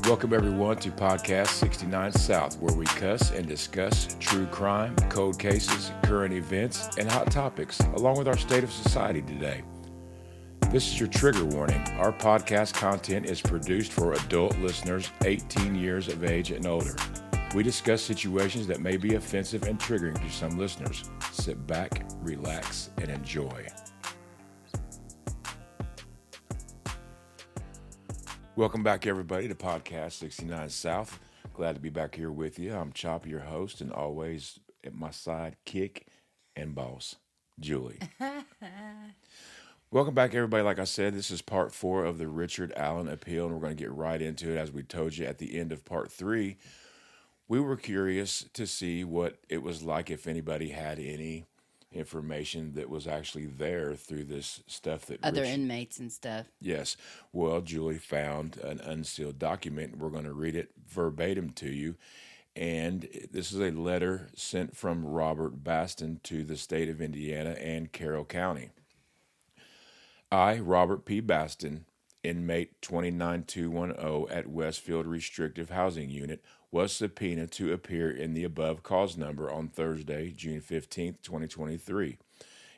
Welcome everyone to Podcast 69 South, where we cuss and discuss true crime, cold cases, current events, and hot topics, along with our state of society today. This is your trigger warning. Our podcast content is produced for adult listeners 18 years of age and older. We discuss situations that may be offensive and triggering to some listeners. Sit back, relax, and enjoy. Welcome back, everybody, to Podcast 69 South. Glad to be back here with you. I'm Chop, your host, and always at my side, kick and boss, Julie. Welcome back, everybody. Like I said, this is part 4 of the Richard Allen appeal, and we're going to get right into it. As we told you at the end of part 3, we were curious to see what it was like, if anybody had any information that was actually there through this stuff that other inmates and stuff. Yes. Well, Julie found an unsealed document. We're going to read it verbatim to you. And this is a letter sent from Robert Baston to the state of Indiana and Carroll County. I, Robert P. Baston, inmate 29210 at Westfield Restrictive Housing Unit, was subpoenaed to appear in the above cause number on Thursday, June 15, 2023,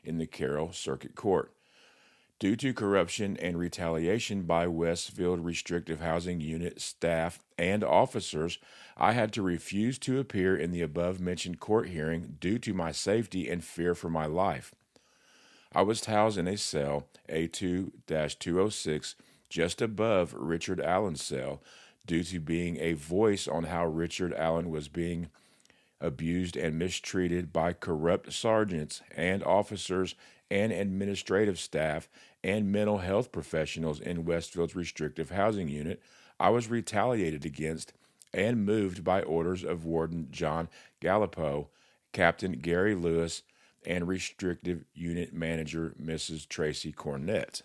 in the Carroll Circuit Court. Due to corruption and retaliation by Westfield Restrictive Housing Unit staff and officers, I had to refuse to appear in the above-mentioned court hearing due to my safety and fear for my life. I was housed in a cell, A2-206, just above Richard Allen's cell, due to being a voice on how Richard Allen was being abused and mistreated by corrupt sergeants and officers and administrative staff and mental health professionals in Westfield's restrictive housing unit. I was retaliated against and moved by orders of Warden John Gallipo, Captain Gary Lewis, and restrictive unit manager Mrs. Tracy Cornett.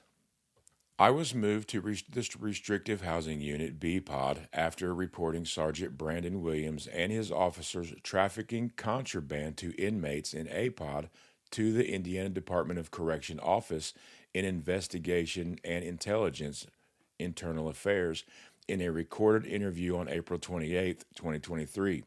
I was moved to this restrictive housing unit B-Pod after reporting Sergeant Brandon Williams and his officers trafficking contraband to inmates in A-Pod to the Indiana Department of Correction Office in Investigation and Intelligence Internal Affairs in a recorded interview on April 28, 2023.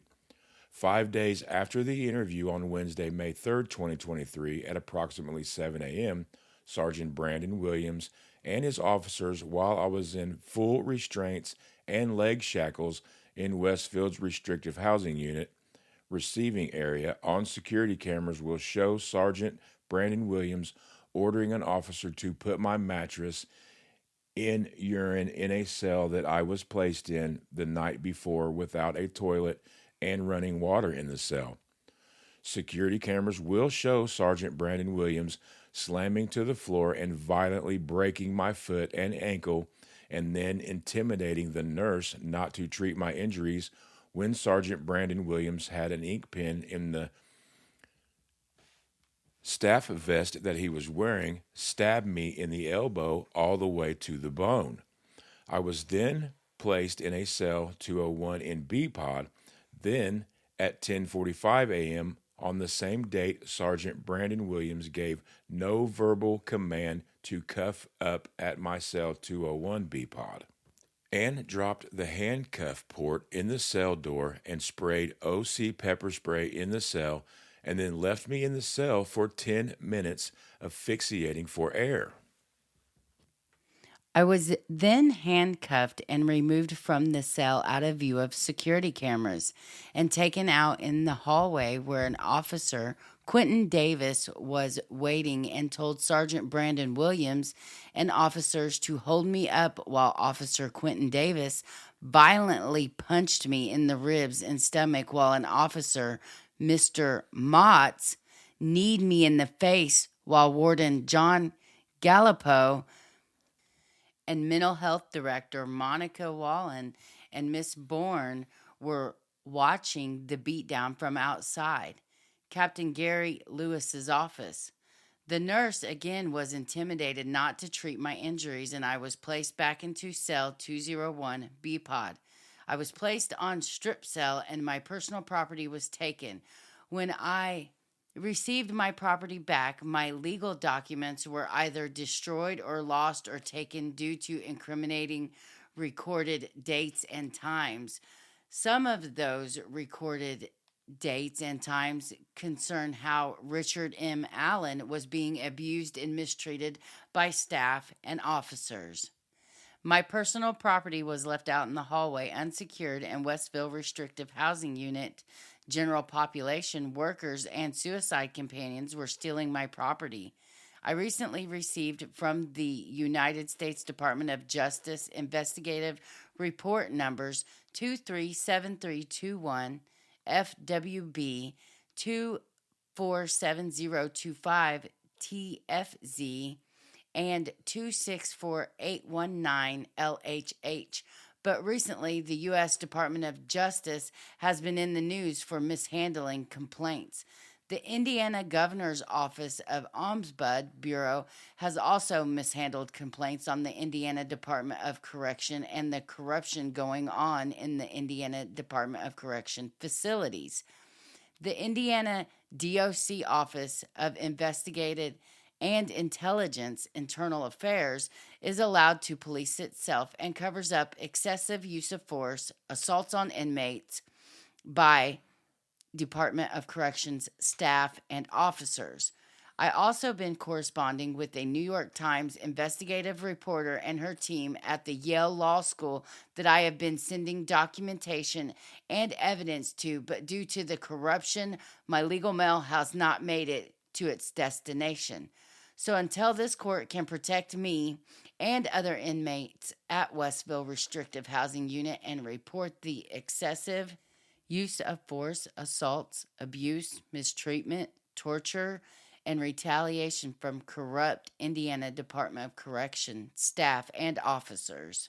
5 days after the interview on Wednesday, May 3, 2023, at approximately 7 a.m., Sergeant Brandon Williams and his officers, while I was in full restraints and leg shackles in Westfield's restrictive housing unit receiving area, on security cameras will show Sergeant Brandon Williams ordering an officer to put my mattress in urine in a cell that I was placed in the night before without a toilet and running water in the cell. Security cameras will show Sergeant Brandon Williams slamming to the floor and violently breaking my foot and ankle, and then intimidating the nurse not to treat my injuries when Sergeant Brandon Williams had an ink pen in the staff vest that he was wearing, stabbed me in the elbow all the way to the bone. I was then placed in a cell 201 in B-Pod. Then, at 10:45 a.m., on the same date, Sergeant Brandon Williams gave no verbal command to cuff up at my cell 201 B-Pod, and dropped the handcuff port in the cell door and sprayed OC pepper spray in the cell, and then left me in the cell for 10 minutes, asphyxiating for air. I was then handcuffed and removed from the cell out of view of security cameras and taken out in the hallway where an officer, Quentin Davis, was waiting, and told Sergeant Brandon Williams and officers to hold me up while Officer Quentin Davis violently punched me in the ribs and stomach, while an officer, Mr. Motts, kneed me in the face, while Warden John Gallipo and Mental Health Director Monica Wallen and Miss Bourne were watching the beatdown from outside Captain Gary Lewis's office. The nurse again was intimidated not to treat my injuries, and I was placed back into cell 201 B-Pod. I was placed on strip cell, and my personal property was taken. When I received my property back, my legal documents were either destroyed or lost or taken due to incriminating recorded dates and times. Some of those recorded dates and times concern how Richard M. Allen was being abused and mistreated by staff and officers. My personal property was left out in the hallway unsecured, and Westville Restrictive Housing Unit general population workers and suicide companions were stealing my property. I recently received from the United States Department of Justice investigative report numbers 237321, FWB 247025, TFZ, and 264819, LHH. But recently, the U.S. Department of Justice has been in the news for mishandling complaints. The Indiana Governor's Office of Ombudsman Bureau has also mishandled complaints on the Indiana Department of Correction and the corruption going on in the Indiana Department of Correction facilities. The Indiana DOC Office of Investigative and Intelligence Internal Affairs is allowed to police itself and covers up excessive use of force, assaults on inmates by Department of Corrections staff and officers. I also been corresponding with a New York Times investigative reporter and her team at the Yale Law School that I have been sending documentation and evidence to, but due to the corruption, my legal mail has not made it to its destination. So until this court can protect me and other inmates at Westville Restrictive Housing Unit and report the excessive use of force, assaults, abuse, mistreatment, torture, and retaliation from corrupt Indiana Department of Correction staff and officers,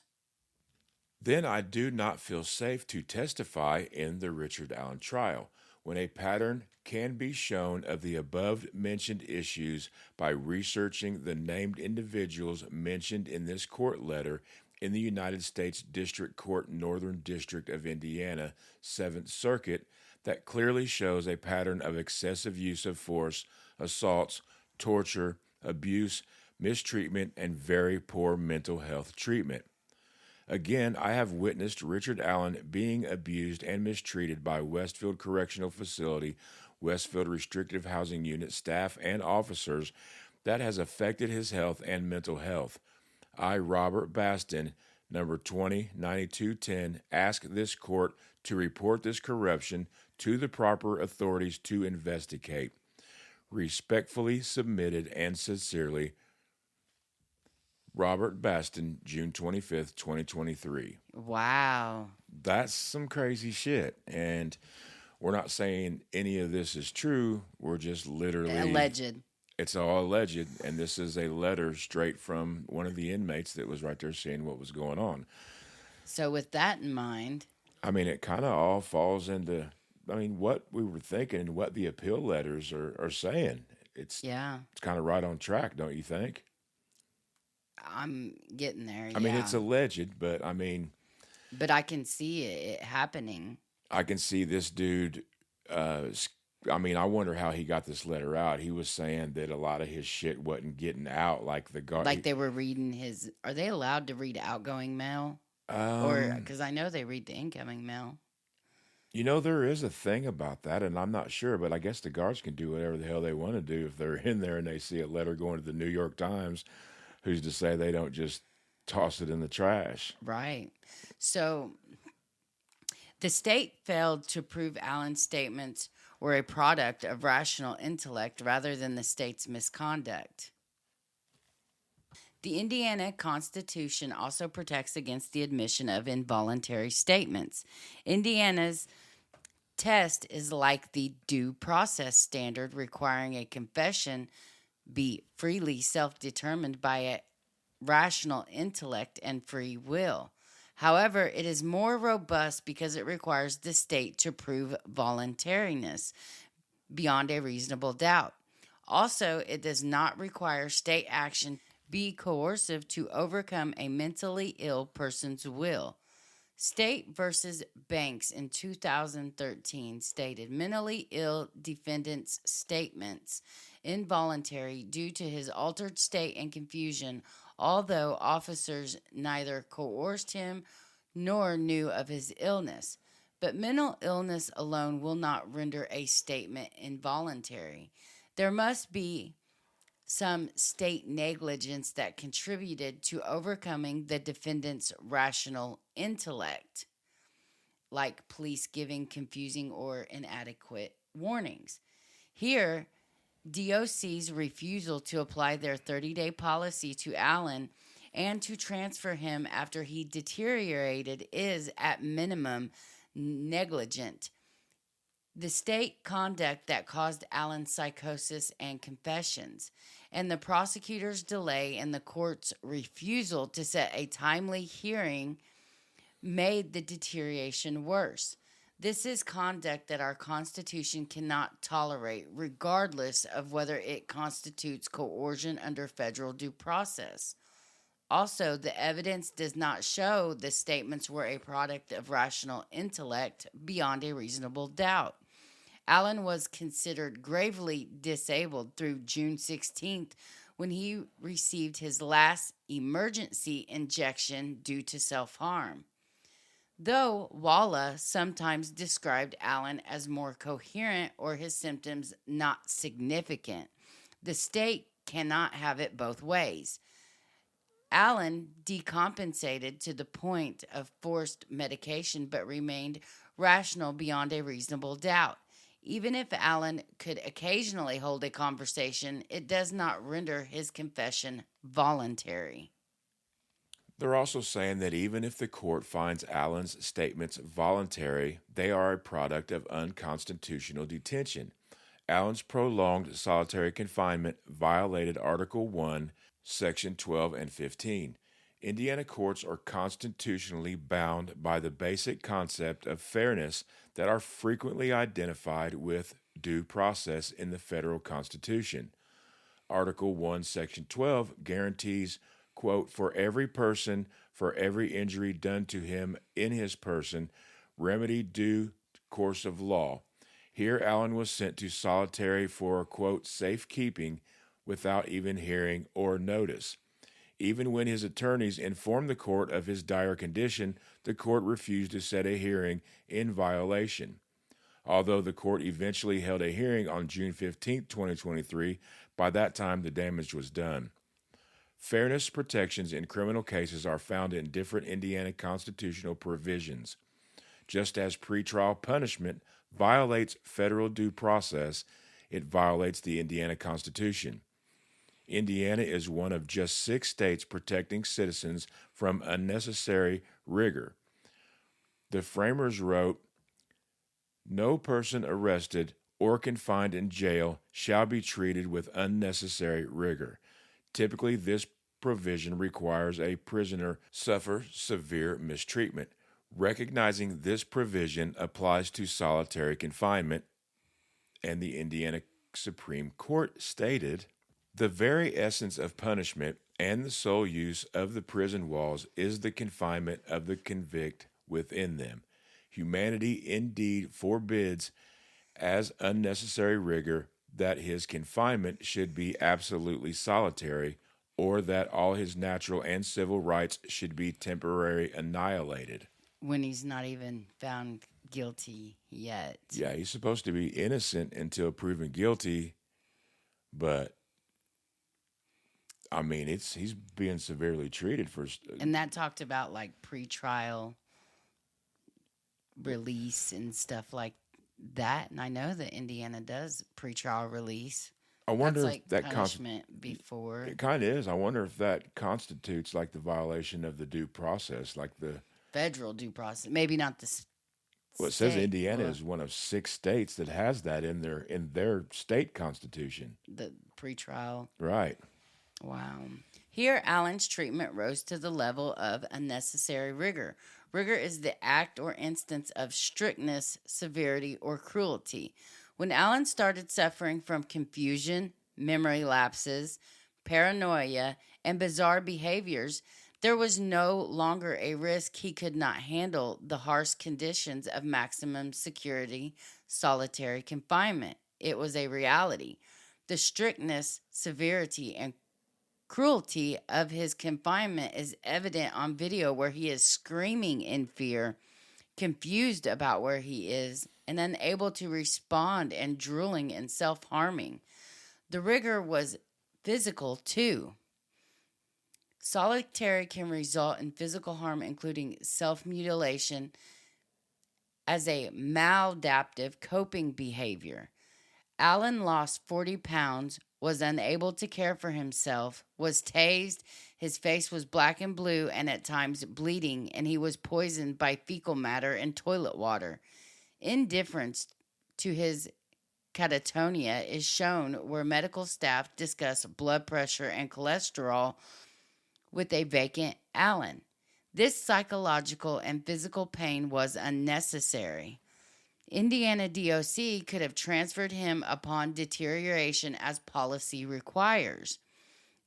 then I do not feel safe to testify in the Richard Allen trial when a pattern can be shown of the above-mentioned issues by researching the named individuals mentioned in this court letter in the United States District Court, Northern District of Indiana, 7th Circuit, that clearly shows a pattern of excessive use of force, assaults, torture, abuse, mistreatment, and very poor mental health treatment. Again, I have witnessed Richard Allen being abused and mistreated by Westfield Correctional Facility, Westfield Restrictive Housing Unit staff and officers that has affected his health and mental health. I, Robert Baston, number 209210, ask this court to report this corruption to the proper authorities to investigate. Respectfully submitted and sincerely, Robert Baston, June 25th, 2023. Wow. That's some crazy shit. And we're not saying any of this is true. We're just literally... Alleged. It's all alleged. And this is a letter straight from one of the inmates that was right there saying what was going on. So with that in mind... I mean, it kind of all falls into... I mean, what we were thinking and what the appeal letters are saying. It's kind of right on track, don't you think? I'm getting there. I mean, it's alleged, but I mean... But I can see it happening. I can see this dude... I mean, I wonder how he got this letter out. He was saying that a lot of his shit wasn't getting out, like the guard... Like they were reading his... Are they allowed to read outgoing mail? Or because I know they read the incoming mail. You know, there is a thing about that, and I'm not sure, but I guess the guards can do whatever the hell they want to do if they're in there and they see a letter going to the New York Times. Who's to say they don't just toss it in the trash? Right. So the state failed to prove Allen's statements were a product of rational intellect rather than the state's misconduct. The Indiana Constitution also protects against the admission of involuntary statements. Indiana's test is like the due process standard, requiring a confession be freely self-determined by a rational intellect and free will. However, it is more robust because it requires the state to prove voluntariness beyond a reasonable doubt. Also, it does not require state action be coercive to overcome a mentally ill person's will. State versus Banks in 2013 stated mentally ill defendant's statements involuntary due to his altered state and confusion, although officers neither coerced him nor knew of his illness. But mental illness alone will not render a statement involuntary. There must be some state negligence that contributed to overcoming the defendant's rational intellect, like police giving confusing or inadequate warnings. Here, DOC's refusal to apply their 30-day policy to Allen and to transfer him after he deteriorated is, at minimum, negligent. The state conduct that caused Allen's psychosis and confessions, and the prosecutor's delay and the court's refusal to set a timely hearing made the deterioration worse. This is conduct that our Constitution cannot tolerate, regardless of whether it constitutes coercion under federal due process. Also, the evidence does not show the statements were a product of rational intellect beyond a reasonable doubt. Allen was considered gravely disabled through June 16th when he received his last emergency injection due to self-harm. Though Walla sometimes described Allen as more coherent or his symptoms not significant, the state cannot have it both ways. Allen decompensated to the point of forced medication but remained rational beyond a reasonable doubt. Even if Allen could occasionally hold a conversation, it does not render his confession voluntary. They're also saying that even if the court finds Allen's statements voluntary, they are a product of unconstitutional detention. Allen's prolonged solitary confinement violated Article 1, Section 12 and 15. Indiana courts are constitutionally bound by the basic concept of fairness that are frequently identified with due process in the federal Constitution. Article 1, Section 12 guarantees, quote, for every person, for every injury done to him in his person, remedy due course of law. Here Allen was sent to solitary for, quote, safekeeping without even hearing or notice. Even when his attorneys informed the court of his dire condition, the court refused to set a hearing in violation. Although the court eventually held a hearing on June 15, 2023, by that time the damage was done. Fairness protections in criminal cases are found in different Indiana constitutional provisions. Just as pretrial punishment violates federal due process, it violates the Indiana Constitution. Indiana is one of just 6 states protecting citizens from unnecessary rigor. The framers wrote, no person arrested or confined in jail shall be treated with unnecessary rigor. Typically, this provision requires a prisoner suffer severe mistreatment. Recognizing this provision applies to solitary confinement, and the Indiana Supreme Court stated, the very essence of punishment and the sole use of the prison walls is the confinement of the convict within them. Humanity indeed forbids as unnecessary rigor that his confinement should be absolutely solitary, or that all his natural and civil rights should be temporarily annihilated. When he's not even found guilty yet. Yeah, he's supposed to be innocent until proven guilty, but I mean, he's being severely treated for. And that talked about like pretrial release and stuff like that. And I know that Indiana does pretrial release. I wonder That's if that punishment before. It kind of is. I wonder if that constitutes like the violation of the due process, like the federal due process. Maybe not the. Well, it says Indiana is one of 6 states that has that in their state constitution. The pretrial. Right. Wow. Here, Allen's treatment rose to the level of unnecessary rigor. Rigor is the act or instance of strictness, severity, or cruelty. When Allen started suffering from confusion, memory lapses, paranoia, and bizarre behaviors, there was no longer a risk he could not handle the harsh conditions of maximum security, solitary confinement. It was a reality. The strictness, severity, and cruelty of his confinement is evident on video where he is screaming in fear, confused about where he is, and unable to respond and drooling and self-harming. The rigor was physical too. Solitary can result in physical harm, including self-mutilation, as a maladaptive coping behavior. Allen lost 40 pounds, was unable to care for himself, was tased, his face was black and blue and at times bleeding, and he was poisoned by fecal matter and toilet water. Indifference to his catatonia is shown where medical staff discuss blood pressure and cholesterol with a vacant Allen. This psychological and physical pain was unnecessary. Indiana DOC could have transferred him upon deterioration as policy requires.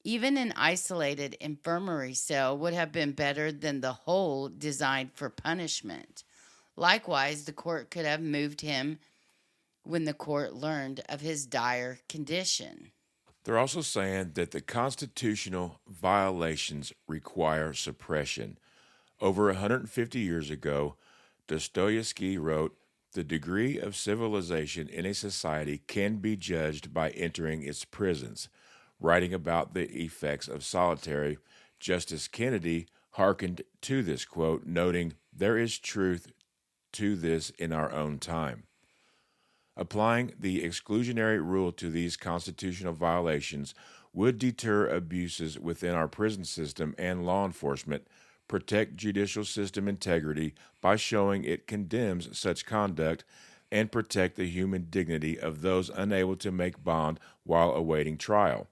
Even an isolated infirmary cell would have been better than the whole designed for punishment. Likewise, the court could have moved him when the court learned of his dire condition. They're also saying that the constitutional violations require suppression. Over 150 years ago, Dostoevsky wrote, "The degree of civilization in a society can be judged by entering its prisons." Writing about the effects of solitary, Justice Kennedy hearkened to this quote, noting, "There is truth to this in our own time." Applying the exclusionary rule to these constitutional violations would deter abuses within our prison system and law enforcement, protect judicial system integrity by showing it condemns such conduct, and protect the human dignity of those unable to make bond while awaiting trial.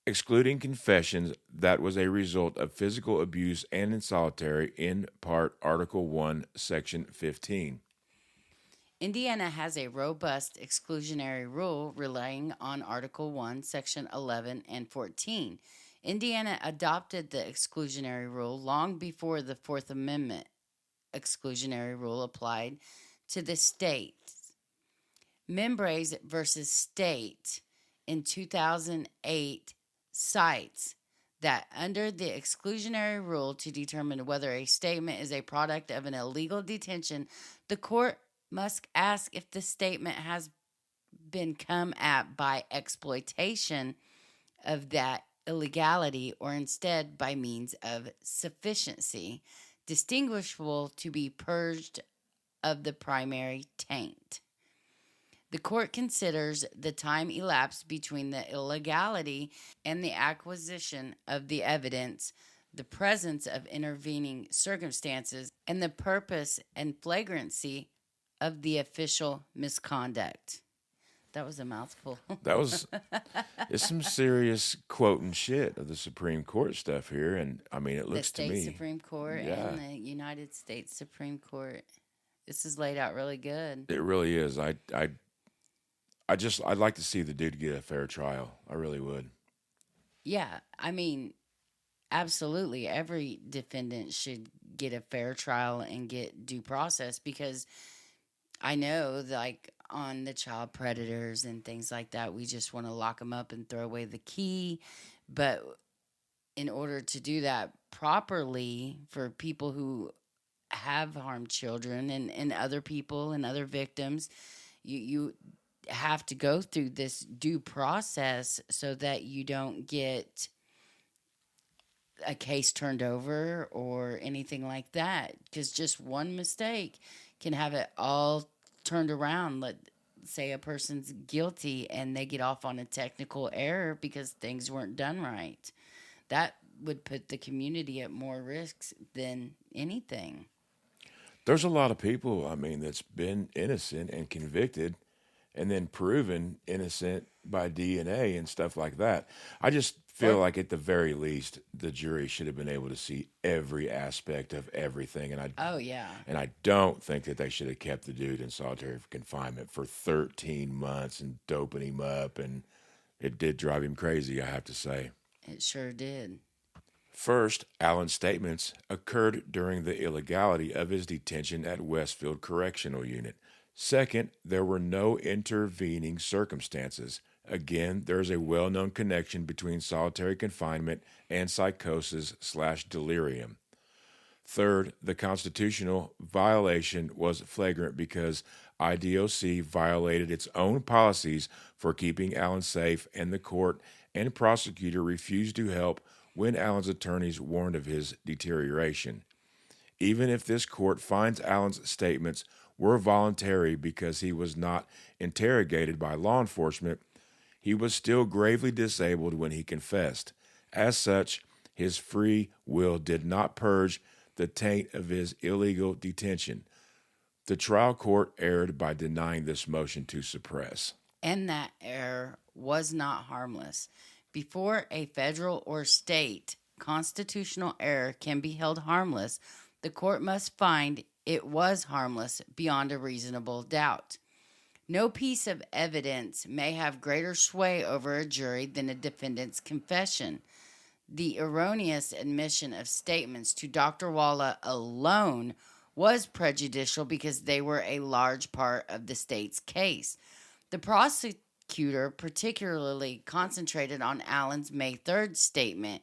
Excluding confessions that was a result of physical abuse and in solitary, in part Article 1, Section 15. Indiana has a robust exclusionary rule relying on Article 1, Section 11 and 14. Indiana adopted the exclusionary rule long before the Fourth Amendment exclusionary rule applied to the states. Membres versus State in 2008 cites that under the exclusionary rule to determine whether a statement is a product of an illegal detention, the court must ask if the statement has been come at by exploitation of that illegality or instead by means of sufficiency, distinguishable to be purged of the primary taint. The court considers the time elapsed between the illegality and the acquisition of the evidence, the presence of intervening circumstances, and the purpose and flagrancy of the official misconduct. That was a mouthful. It's some serious quoting shit of the Supreme Court stuff here, and I mean, it looks to me. The state Supreme Court and the United States Supreme Court. This is laid out really good. It really is. I'd like to see the dude get a fair trial. I really would. Yeah, I mean, absolutely. Every defendant should get a fair trial and get due process because I know, like, on the child predators and things like that, we just want to lock them up and throw away the key. But in order to do that properly for people who have harmed children and other people and other victims, you have to go through this due process so that you don't get a case turned over or anything like that. Because just one mistake can have it all turned around. Let's say a person's guilty and they get off on a technical error because things weren't done right. That would put the community at more risks than anything. There's a lot of people, I mean, that's been innocent and convicted and then proven innocent by DNA and stuff like that. I just feel like at the very least, the jury should have been able to see every aspect of everything. And I don't think that they should have kept the dude in solitary confinement for 13 months and doping him up. And it did drive him crazy, I have to say. It sure did. First, Allen's statements occurred during the illegality of his detention at Westfield Correctional Unit. Second, there were no intervening circumstances. Again, there is a well-known connection between solitary confinement and psychosis/delirium. Third, the constitutional violation was flagrant because IDOC violated its own policies for keeping Allen safe, and the court and prosecutor refused to help when Allen's attorneys warned of his deterioration. Even if this court finds Allen's statements were voluntary because he was not interrogated by law enforcement, he was still gravely disabled when he confessed. As such, his free will did not purge the taint of his illegal detention. The trial court erred by denying this motion to suppress. And that error was not harmless. Before a federal or state constitutional error can be held harmless, the court must find it was harmless beyond a reasonable doubt. No piece of evidence may have greater sway over a jury than a defendant's confession. The erroneous admission of statements to Dr. Walla alone was prejudicial because they were a large part of the state's case. The prosecutor particularly concentrated on Allen's May 3rd statement,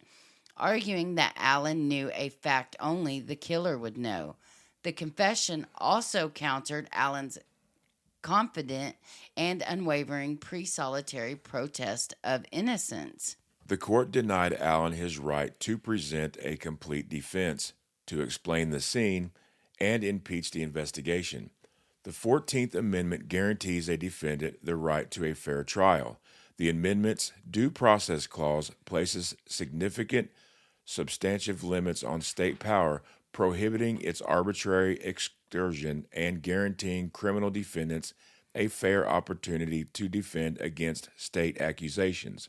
arguing that Allen knew a fact only the killer would know. The confession also countered Allen's confident and unwavering pre-solitary protest of innocence. The court denied Allen his right to present a complete defense, to explain the scene, and impeach the investigation. The 14th Amendment guarantees a defendant the right to a fair trial. The amendment's due process clause places significant substantive limits on state power, prohibiting its arbitrary excursion and guaranteeing criminal defendants a fair opportunity to defend against state accusations.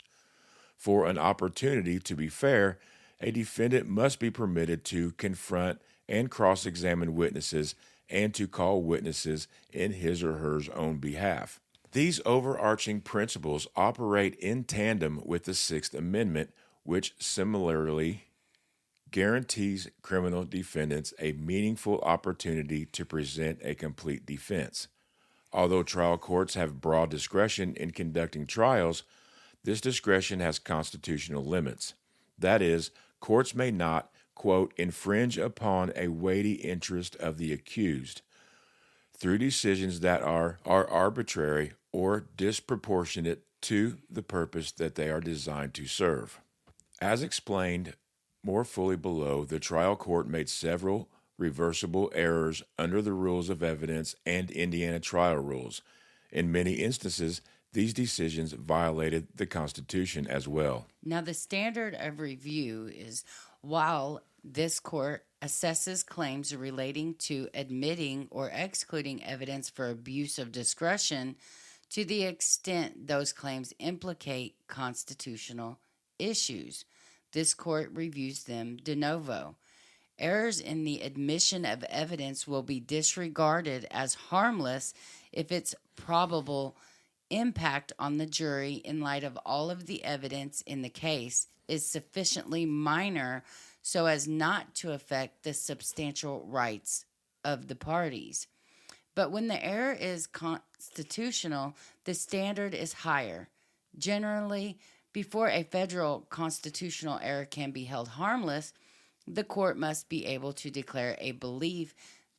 For an opportunity to be fair, a defendant must be permitted to confront and cross-examine witnesses and to call witnesses in his or her own behalf. These overarching principles operate in tandem with the Sixth Amendment, which similarly guarantees criminal defendants a meaningful opportunity to present a complete defense. Although trial courts have broad discretion in conducting trials, this discretion has constitutional limits. That is, courts may not, quote, infringe upon a weighty interest of the accused through decisions that are arbitrary or disproportionate to the purpose that they are designed to serve. As explained more fully below, the trial court made several reversible errors under the rules of evidence and Indiana trial rules. In many instances, these decisions violated the Constitution as well. Now, the standard of review is, while this court assesses claims relating to admitting or excluding evidence for abuse of discretion, to the extent those claims implicate constitutional issues, this court reviews them de novo. Errors in the admission of evidence will be disregarded as harmless if its probable impact on the jury in light of all of the evidence in the case is sufficiently minor so as not to affect the substantial rights of the parties. But when the error is constitutional, the standard is higher. Generally, before a federal constitutional error can be held harmless, the court must be able to declare a belief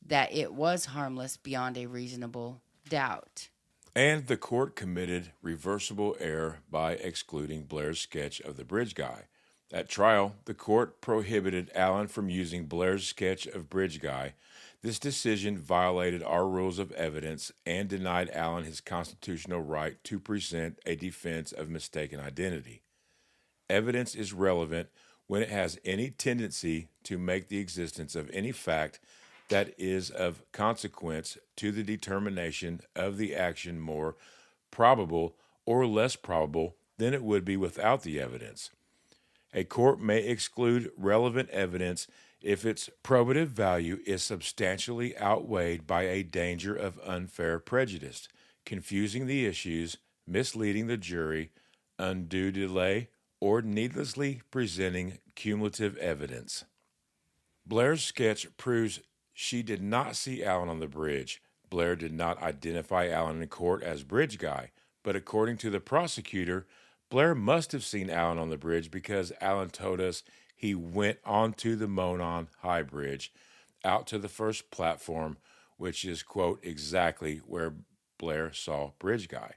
that it was harmless beyond a reasonable doubt. And the court committed reversible error by excluding Blair's sketch of the bridge guy. At trial, the court prohibited Allen from using Blair's sketch of bridge guy. This decision violated our rules of evidence and denied Allen his constitutional right to present a defense of mistaken identity. Evidence is relevant when it has any tendency to make the existence of any fact that is of consequence to the determination of the action more probable or less probable than it would be without the evidence. A court may exclude relevant evidence if its probative value is substantially outweighed by a danger of unfair prejudice, confusing the issues, misleading the jury, undue delay, or needlessly presenting cumulative evidence. Blair's sketch proves she did not see Allen on the bridge. Blair did not identify Allen in court as bridge guy. But according to the prosecutor, Blair must have seen Allen on the bridge because Allen told us he went onto the Monon High Bridge out to the first platform, which is, quote, exactly where Blair saw Bridge Guy.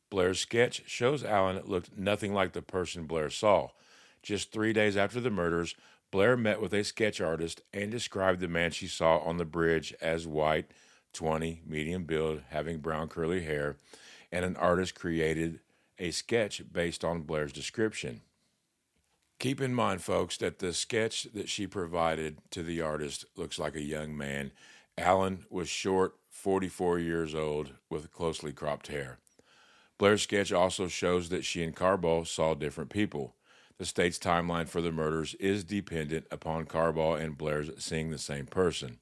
Blair's sketch shows Allen looked nothing like the person Blair saw. Just 3 days after the murders, Blair met with a sketch artist and described the man she saw on the bridge as white, 20, medium build, having brown curly hair, and an artist created a sketch based on Blair's description. Keep in mind, folks, that the sketch that she provided to the artist looks like a young man. Allen was short, 44 years old, with closely cropped hair. Blair's sketch also shows that she and Carbaugh saw different people. The state's timeline for the murders is dependent upon Carbaugh and Blair's seeing the same person.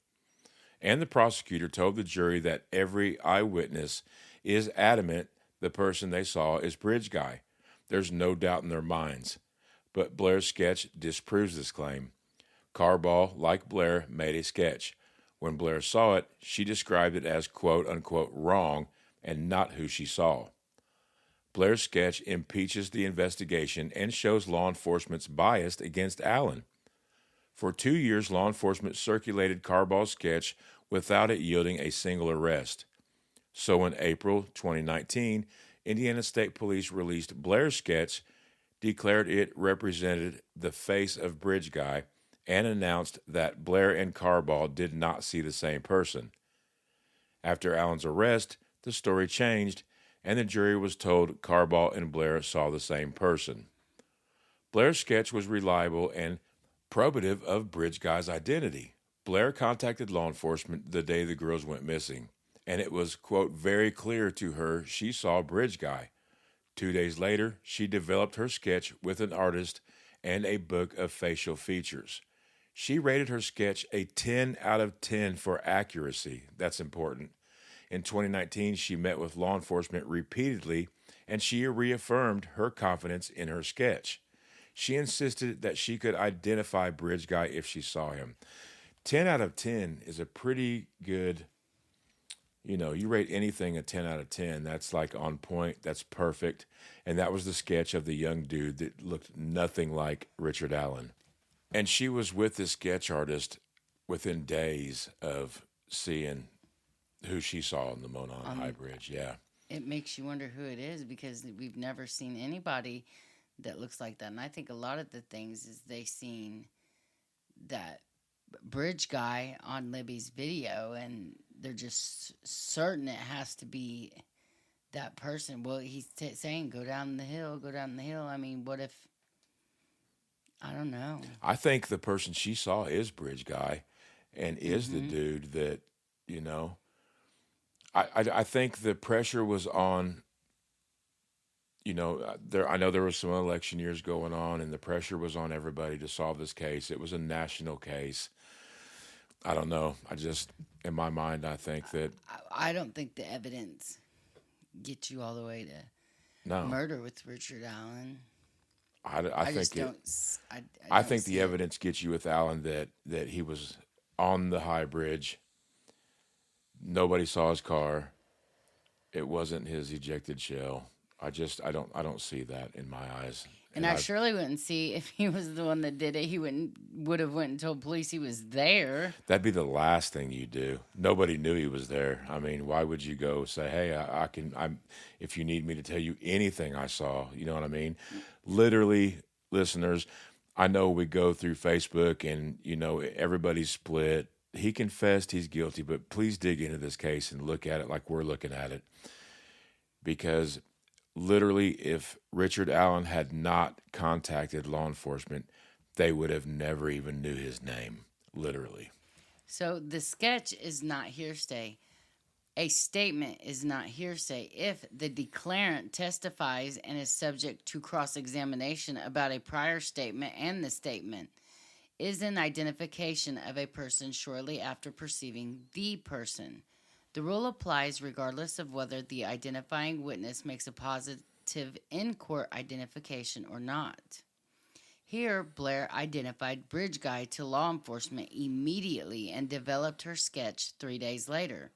And the prosecutor told the jury that every eyewitness is adamant the person they saw is Bridge Guy. There's no doubt in their minds. But Blair's sketch disproves this claim. Carbaugh, like Blair, made a sketch. When Blair saw it, she described it as quote-unquote wrong and not who she saw. Blair's sketch impeaches the investigation and shows law enforcement's bias against Allen. For 2 years, law enforcement circulated Carbaugh's sketch without it yielding a single arrest. So in April 2019, Indiana State Police released Blair's sketch, declared it represented the face of Bridge Guy, and announced that Blair and Carbaugh did not see the same person. After Allen's arrest, the story changed, and the jury was told Carbaugh and Blair saw the same person. Blair's sketch was reliable and probative of Bridge Guy's identity. Blair contacted law enforcement the day the girls went missing, and it was, quote, very clear to her she saw Bridge Guy. 2 days later, she developed her sketch with an artist and a book of facial features. She rated her sketch a 10 out of 10 for accuracy. That's important. In 2019, she met with law enforcement repeatedly, and she reaffirmed her confidence in her sketch. She insisted that she could identify Bridge Guy if she saw him. 10 out of 10 is a pretty good, you rate anything a 10 out of 10. That's like on point. That's perfect. And that was the sketch of the young dude that looked nothing like Richard Allen. And she was with this sketch artist within days of seeing who she saw on the Monon High Bridge. Yeah. It makes you wonder who it is because we've never seen anybody that looks like that. And I think a lot of the things is they seen that Bridge Guy on Libby's video and they're just certain it has to be that person. Well, he's saying, go down the hill. I mean, what if, I don't know. I think the person she saw is Bridge Guy and is the dude that, I think the pressure was on, I know there was some election years going on, and the pressure was on everybody to solve this case. It was a national case. I don't know. In my mind, I think that... I don't think the evidence gets you all the way to murder with Richard Allen. I think the evidence gets you with Allen that he was on the high bridge. Nobody saw his car. It wasn't his ejected shell. I don't see that in my eyes. And I surely wouldn't see if he was the one that did it. He would have went and told police he was there. That'd be the last thing you do. Nobody knew he was there. I mean, why would you go say, "Hey, I'm if you need me to tell you anything I saw," you know what I mean? Literally, listeners, I know we go through Facebook and everybody's split. He confessed he's guilty, but please dig into this case and look at it like we're looking at it. Because literally, if Richard Allen had not contacted law enforcement, they would have never even knew his name, literally. So the sketch is not hearsay. A statement is not hearsay if the declarant testifies and is subject to cross-examination about a prior statement and the statement is an identification of a person shortly after perceiving the person. The rule applies regardless of whether the identifying witness makes a positive in-court identification or not. Here, Blair identified Bridge Guy to law enforcement immediately and developed her sketch 3 days later.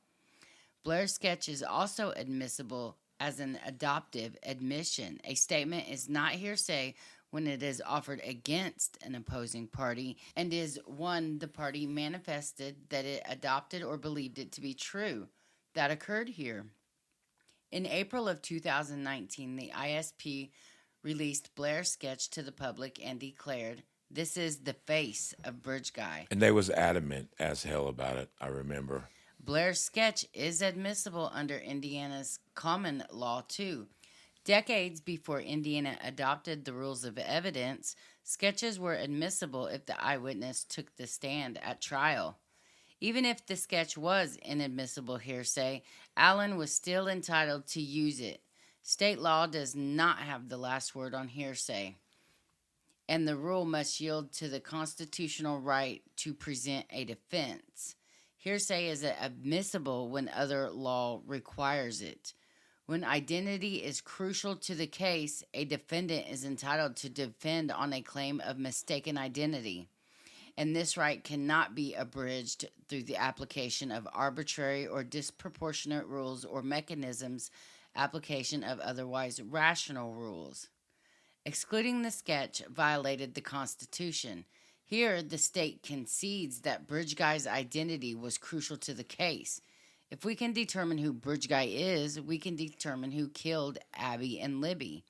Blair's sketch is also admissible as an adoptive admission. A statement is not hearsay when it is offered against an opposing party and is one the party manifested that it adopted or believed it to be true. That occurred here. In April of 2019, the ISP released Blair's sketch to the public and declared, "This is the face of Bridge Guy." And they was adamant as hell about it, I remember. Blair's sketch is admissible under Indiana's common law, too. Decades before Indiana adopted the rules of evidence, sketches were admissible if the eyewitness took the stand at trial. Even if the sketch was inadmissible hearsay, Allen was still entitled to use it. State law does not have the last word on hearsay, and the rule must yield to the constitutional right to present a defense. Hearsay is admissible when other law requires it. When identity is crucial to the case, a defendant is entitled to defend on a claim of mistaken identity, and this right cannot be abridged through the application of arbitrary or disproportionate rules or mechanisms, application of otherwise rational rules. Excluding the sketch violated the Constitution. Here, the state concedes that Bridge Guy's identity was crucial to the case. If we can determine who Bridge Guy is, we can determine who killed Abby and Libby.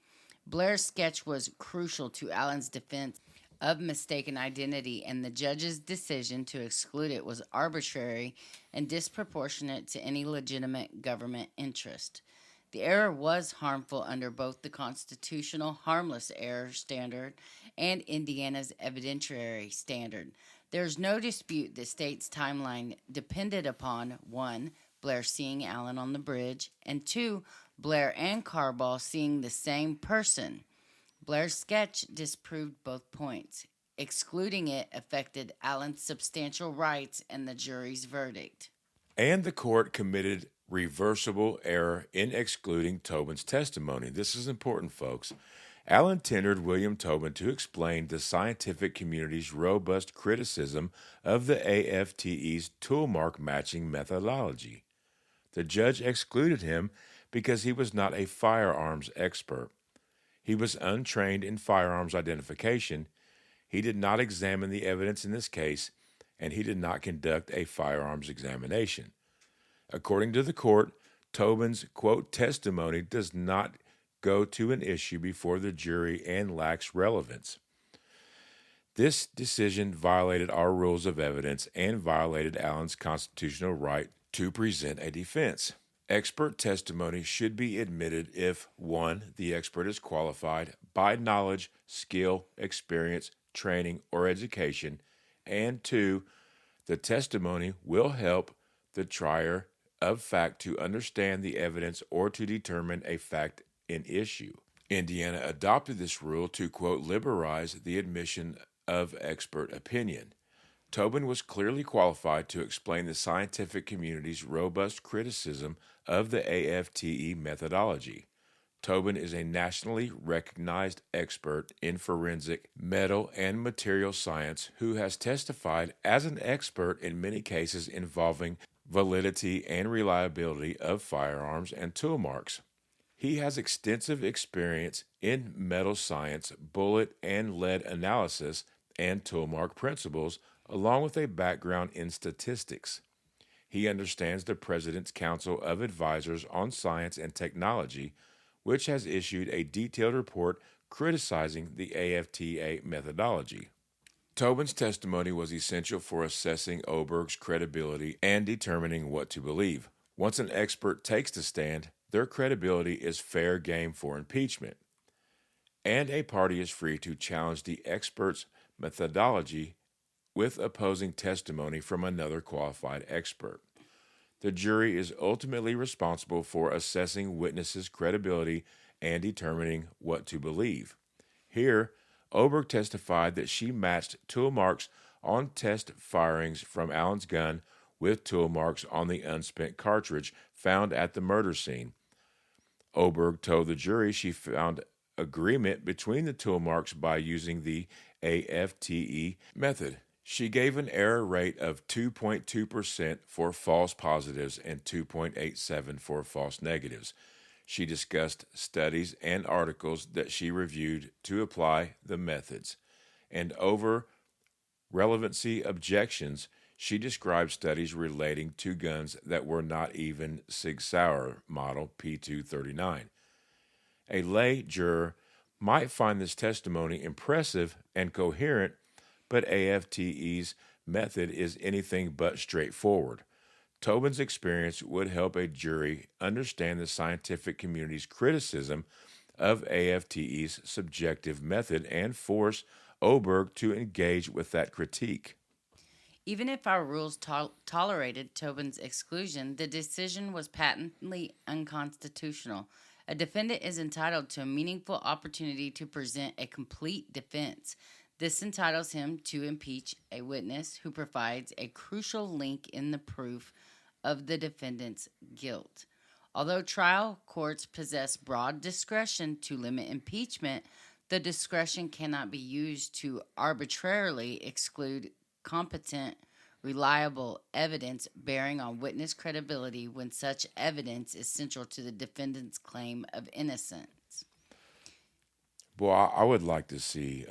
Blair's sketch was crucial to Allen's defense of mistaken identity, and the judge's decision to exclude it was arbitrary and disproportionate to any legitimate government interest. The error was harmful under both the constitutional harmless error standard and Indiana's evidentiary standard. There is no dispute the state's timeline depended upon 1. Blair seeing Allen on the bridge, and 2. Blair and Carball seeing the same person. Blair's sketch disproved both points. Excluding it affected Allen's substantial rights and the jury's verdict. And the court committed reversible error in excluding Tobin's testimony. This is important, folks. Allen tendered William Tobin to explain the scientific community's robust criticism of the AFTE's toolmark matching methodology. The judge excluded him because he was not a firearms expert. He was untrained in firearms identification. He did not examine the evidence in this case, and he did not conduct a firearms examination. According to the court, Tobin's, quote, testimony does not go to an issue before the jury and lacks relevance. This decision violated our rules of evidence and violated Allen's constitutional right to present a defense. Expert testimony should be admitted if 1. The expert is qualified by knowledge, skill, experience, training, or education, and 2. The testimony will help the trier of fact to understand the evidence or to determine a fact in issue. Indiana adopted this rule to, quote, liberalize the admission of expert opinion. Tobin was clearly qualified to explain the scientific community's robust criticism of the AFTE methodology. Tobin is a nationally recognized expert in forensic, metal, and material science who has testified as an expert in many cases involving validity and reliability of firearms and tool marks. He has extensive experience in metal science, bullet and lead analysis, and tool mark principles, along with a background in statistics. He understands the President's Council of Advisors on Science and Technology, which has issued a detailed report criticizing the AFTA methodology. Tobin's testimony was essential for assessing Oberg's credibility and determining what to believe. Once an expert takes the stand, their credibility is fair game for impeachment, and a party is free to challenge the expert's methodology with opposing testimony from another qualified expert. The jury is ultimately responsible for assessing witnesses' credibility and determining what to believe. Here, Oberg testified that she matched tool marks on test firings from Allen's gun with tool marks on the unspent cartridge found at the murder scene. Oberg told the jury she found agreement between the tool marks by using the AFTE method. She gave an error rate of 2.2% for false positives and 2.87% for false negatives. She discussed studies and articles that she reviewed to apply the methods. And over relevancy objections, she described studies relating to guns that were not even Sig Sauer model P239. A lay juror might find this testimony impressive and coherent, but AFTE's method is anything but straightforward. Tobin's experience would help a jury understand the scientific community's criticism of AFTE's subjective method and force Oberg to engage with that critique. Even if our rules tolerated Tobin's exclusion, the decision was patently unconstitutional. A defendant is entitled to a meaningful opportunity to present a complete defense. This entitles him to impeach a witness who provides a crucial link in the proof of the defendant's guilt. Although trial courts possess broad discretion to limit impeachment, the discretion cannot be used to arbitrarily exclude competent, reliable evidence bearing on witness credibility when such evidence is central to the defendant's claim of innocence. Boy, I would like to see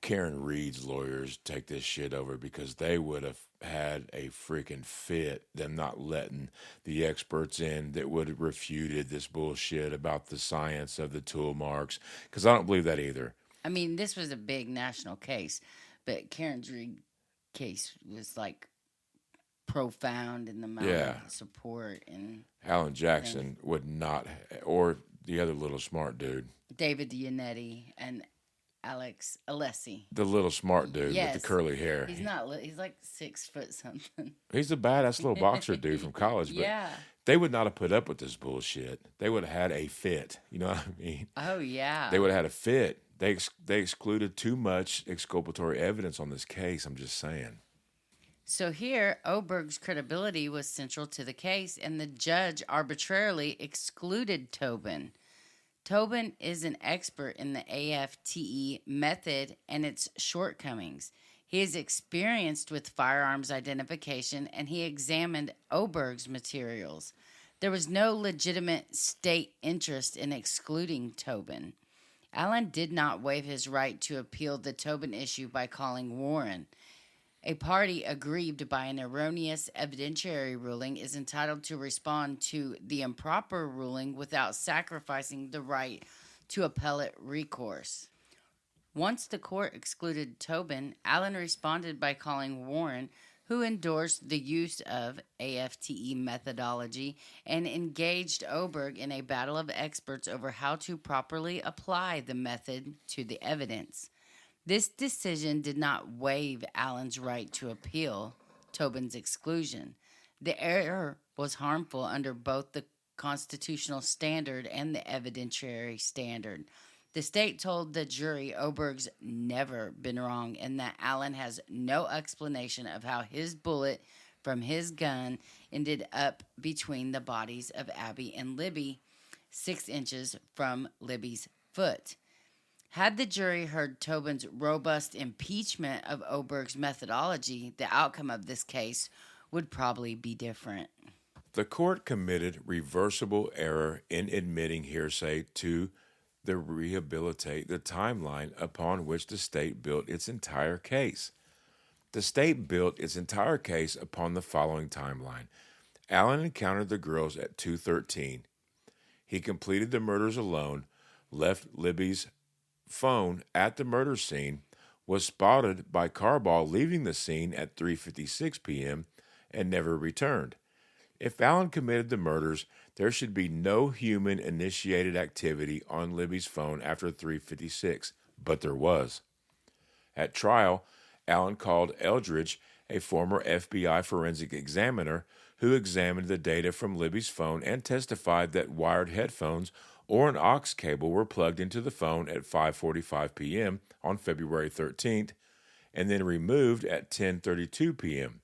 Karen Reed's lawyers take this shit over, because they would have had a freaking fit, them not letting the experts in that would have refuted this bullshit about the science of the tool marks, because I don't believe that either. I mean, this was a big national case, but Karen Reed case was like profound in the amount of support. And Alan Jackson would not, or the other little smart dude, David Yannetti and Alex Alessi. The little smart dude with the curly hair. He's not. He's like 6 foot something. He's a badass little boxer dude from college. But they would not have put up with this bullshit. They would have had a fit. You know what I mean? Oh, yeah. They would have had a fit. They excluded too much exculpatory evidence on this case. I'm just saying. So here, Oberg's credibility was central to the case, and the judge arbitrarily excluded Tobin. Tobin is an expert in the AFTE method and its shortcomings. He is experienced with firearms identification, and he examined Oberg's materials. There was no legitimate state interest in excluding Tobin. Allen did not waive his right to appeal the Tobin issue by calling Warren. A party aggrieved by an erroneous evidentiary ruling is entitled to respond to the improper ruling without sacrificing the right to appellate recourse. Once the court excluded Tobin, Allen responded by calling Warren, who endorsed the use of AFTE methodology and engaged Oberg in a battle of experts over how to properly apply the method to the evidence. This decision did not waive Allen's right to appeal Tobin's exclusion. The error was harmful under both the constitutional standard and the evidentiary standard. The state told the jury Oberg's never been wrong and that Allen has no explanation of how his bullet from his gun ended up between the bodies of Abby and Libby, 6 inches from Libby's foot. Had the jury heard Tobin's robust impeachment of Oberg's methodology, the outcome of this case would probably be different. The court committed reversible error in admitting hearsay to rehabilitate the timeline upon which the state built its entire case. The state built its entire case upon the following timeline. Allen encountered the girls at 2:13. He completed the murders alone, left Libby's phone at the murder scene, was spotted by Carball leaving the scene at 3:56 p.m. and never returned. If Allen committed the murders, there should be no human-initiated activity on Libby's phone after 3:56, but there was. At trial, Allen called Eldridge, a former FBI forensic examiner, who examined the data from Libby's phone and testified that wired headphones or an aux cable were plugged into the phone at 5:45 p.m. on February 13th and then removed at 10:32 p.m.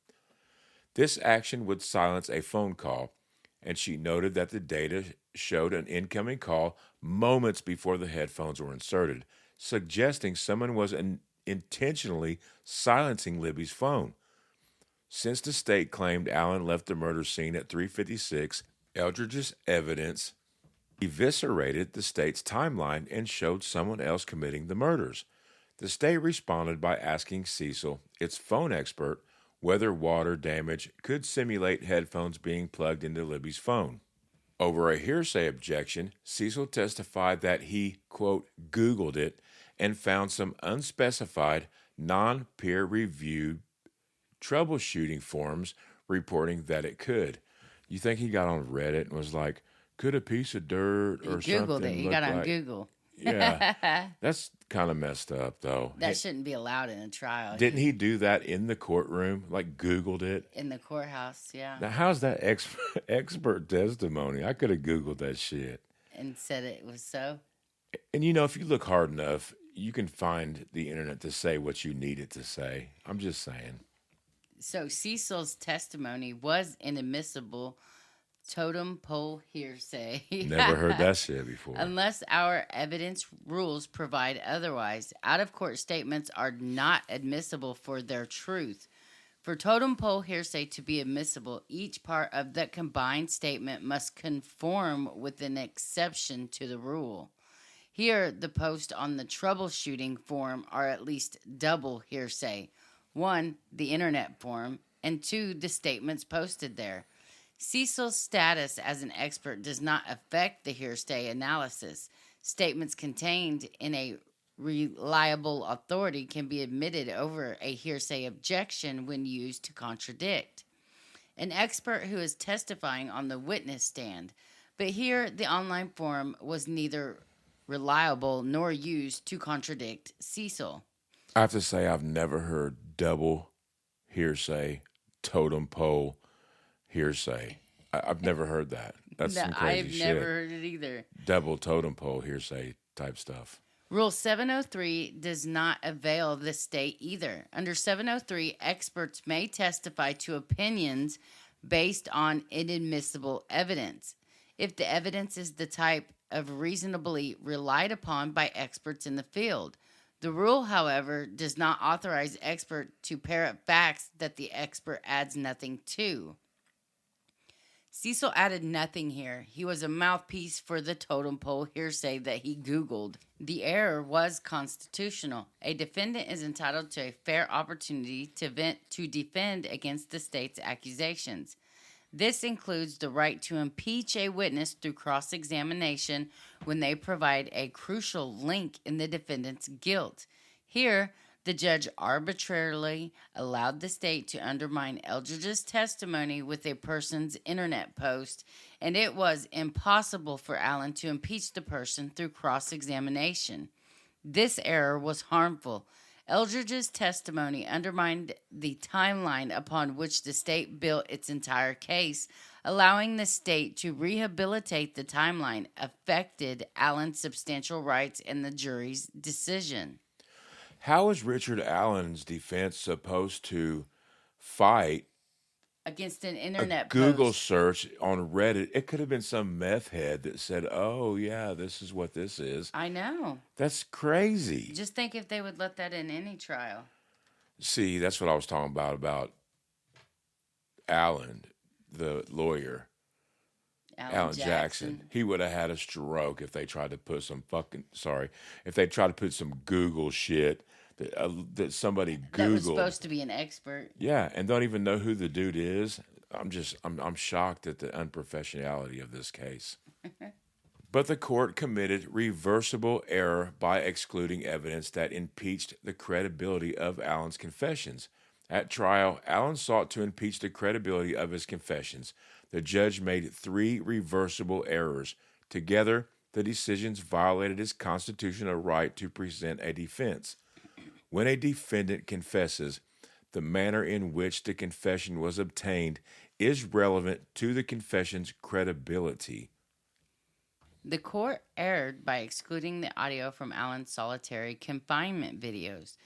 This action would silence a phone call, and she noted that the data showed an incoming call moments before the headphones were inserted, suggesting someone was intentionally silencing Libby's phone. Since the state claimed Allen left the murder scene at 3:56 Eldridge's evidence eviscerated the state's timeline and showed someone else committing the murders. The state responded by asking Cecil, its phone expert, whether water damage could simulate headphones being plugged into Libby's phone. Over a hearsay objection, Cecil testified that he, quote, Googled it and found some unspecified, non peer reviewed troubleshooting forums reporting that it could. You think he got on Reddit and was like, could a piece of dirt or He Googled something it. He look got on like... Google. Yeah, that's kind of messed up, though. That shouldn't be allowed in a trial. Didn't he do that in the courtroom? Like, Googled it? In the courthouse, yeah. Now, how's that expert testimony? I could have Googled that shit. And said it was so. And, you know, if you look hard enough, you can find the internet to say what you need it to say. I'm just saying. So Cecil's testimony was inadmissible totem pole hearsay. Never heard that shit before. Unless our evidence rules provide otherwise, out-of-court statements are not admissible for their truth. For totem pole hearsay to be admissible, each part of the combined statement must conform with an exception to the rule. Here, the posts on the troubleshooting forum are at least double hearsay. 1, the internet forum, and 2, the statements posted there. Cecil's status as an expert does not affect the hearsay analysis. Statements contained in a reliable authority can be admitted over a hearsay objection when used to contradict an expert who is testifying on the witness stand. But here, the online forum was neither reliable nor used to contradict Cecil. I have to say, I've never heard double hearsay, totem pole hearsay. I've never heard that. That's some crazy shit. I've never heard it either. Double totem pole hearsay type stuff. Rule 703 does not avail the state either. Under 703, experts may testify to opinions based on inadmissible evidence if the evidence is the type of reasonably relied upon by experts in the field. The rule, however, does not authorize expert to parrot facts that the expert adds nothing to. Cecil added nothing here. He was a mouthpiece for the totem pole hearsay that he Googled. The error was constitutional. A defendant is entitled to a fair opportunity to defend against the state's accusations. This includes the right to impeach a witness through cross-examination when they provide a crucial link in the defendant's guilt. Here, the judge arbitrarily allowed the state to undermine Eldridge's testimony with a person's internet post, and it was impossible for Allen to impeach the person through cross-examination. This error was harmful. Eldridge's testimony undermined the timeline upon which the state built its entire case. Allowing the state to rehabilitate the timeline affected Allen's substantial rights and the jury's decision. How is Richard Allen's defense supposed to fight against an internet Google post? Search on Reddit? It could have been some meth head that said, oh, yeah, this is what this is. I know. That's crazy. Just think if they would let that in any trial. See, that's what I was talking about Allen, the lawyer. Alan Jackson. He would have had a stroke if they tried to put some if they tried to put some Google shit that somebody Googled. That was supposed to be an expert. Yeah, and don't even know who the dude is. I'm shocked at the unprofessionality of this case. But the court committed reversible error by excluding evidence that impeached the credibility of Allen's confessions. At trial, Allen sought to impeach the credibility of his confessions. The judge made 3 reversible errors. Together, the decisions violated his constitutional right to present a defense. When a defendant confesses, the manner in which the confession was obtained is relevant to the confession's credibility. The court erred by excluding the audio from Allen's solitary confinement videos.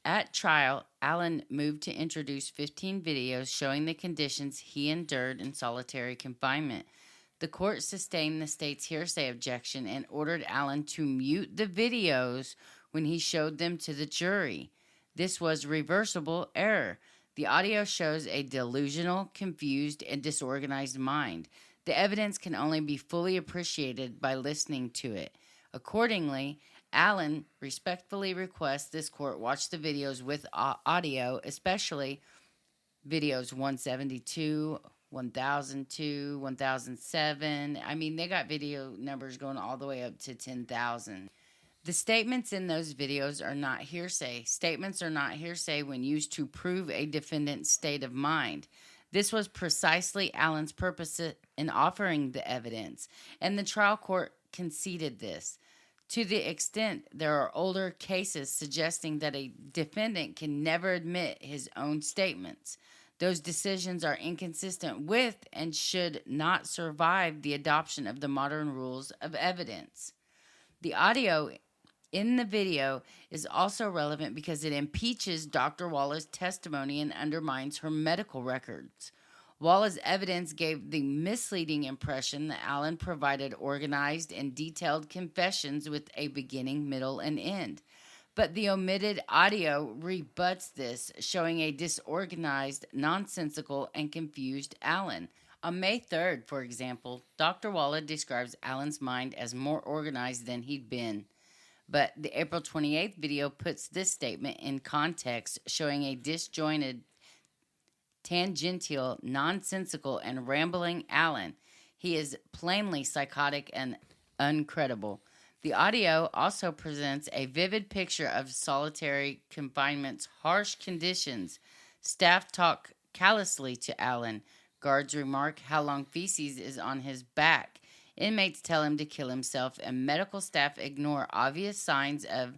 At trial, Allen moved to introduce 15 videos showing the conditions he endured in solitary confinement. The court sustained the state's hearsay objection and ordered Allen to mute the videos when he showed them to the jury. This was reversible error. The audio shows a delusional, confused, and disorganized mind. The evidence can only be fully appreciated by listening to it. Accordingly, Allen respectfully requests this court watch the videos with audio, especially videos 172, 1002, 1007. I mean, they got video numbers going all the way up to 10,000. The statements in those videos are not hearsay. Statements are not hearsay when used to prove a defendant's state of mind. This was precisely Allen's purpose in offering the evidence, and the trial court conceded this. To the extent there are older cases suggesting that a defendant can never admit his own statements, those decisions are inconsistent with and should not survive the adoption of the modern rules of evidence. The audio in the video is also relevant because it impeaches Dr. Walla's testimony and undermines her medical records. Walla's evidence gave the misleading impression that Allen provided organized and detailed confessions with a beginning, middle, and end. But the omitted audio rebuts this, showing a disorganized, nonsensical, and confused Allen. On May 3rd, for example, Dr. Walla describes Allen's mind as more organized than he'd been. But the April 28th video puts this statement in context, showing a disjointed, tangential, nonsensical, and rambling Allen. He is plainly psychotic and uncredible. The audio also presents a vivid picture of solitary confinement's harsh conditions. Staff talk callously to Allen. Guards remark how long feces is on his back. Inmates tell him to kill himself, and medical staff ignore obvious signs of